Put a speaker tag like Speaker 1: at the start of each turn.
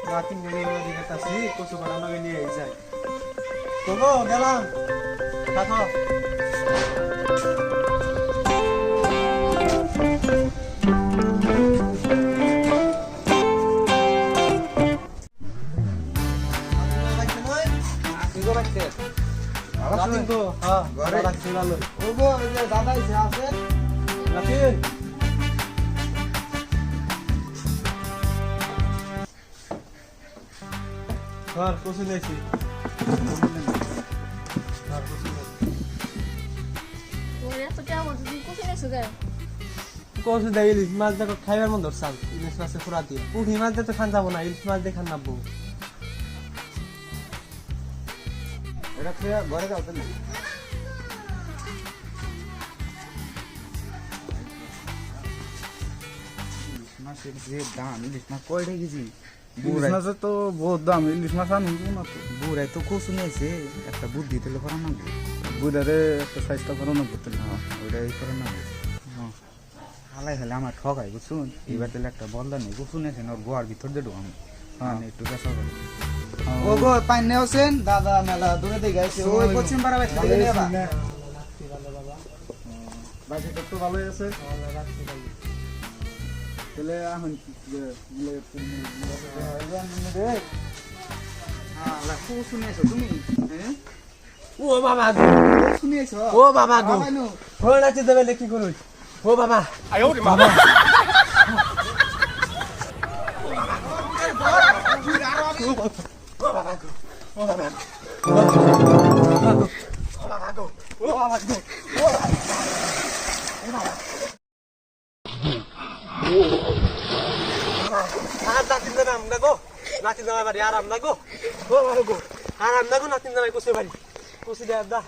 Speaker 1: নাতিন গেলে দিকেতাছি কচু পাড়া নগে নিয়ে যাই তোগো গেলাম থাকো নাতিন তো হ্যাঁ ঘরে রাখছি ভালো ওগো এই যে দাদা এসে আছে নাতিন ঘর কচু নিয়েছি কচু দেয় ইলিশ মাছ দেখো খাইবার মন ধরছাল ইলিশ মাছে ফুরা দিয়ে পুঁটি মাছ দিয়ে তো খান যাবো না ইলিশ মাছ দিয়ে খান নাবো
Speaker 2: এটা খেয়ে ঘরে যাও তুমি মাছের যে দাম ইলিশ মাছ কয়টা কেজি
Speaker 3: ইলিশ মাছের তো বহুত দাম ইলিশ মাছ আনুন না তো
Speaker 2: বুড়াই তো কচু নিয়েছে একটা বুদ্ধি তুলে করা না
Speaker 3: বুড়ারে একটা সাইজটা করানো করতে
Speaker 2: ওইটাই করে না হালাই হালে আমার ঠকাই বুঝছুন এবার তাহলে একটা বলদা নেই কচু নিয়েছেন ওর গোয়ার ভিতর দিয়ে ঢুকাম আমি একটু বেসা করি ও গো পাইন নেওছেন দাদা মেলা দূরে দিয়ে গেছে ওই পশ্চিম পাড়া বাইরে থেকে নিয়ে বা
Speaker 3: বাকি তো ভালোই আছে তাহলে এখন
Speaker 2: কচু নিয়েছো তুমি
Speaker 1: ও বাবা
Speaker 2: কচু নিয়েছো
Speaker 1: ও বাবা গো ফোন আছে দেবে কি করুন ও বাবা বাবা নাতিন জামাই বাড়ি আরাম লাগো ও ভালো গো আরাম লাগো নাতিন জামাই কোসে বাড়ি কোসে দা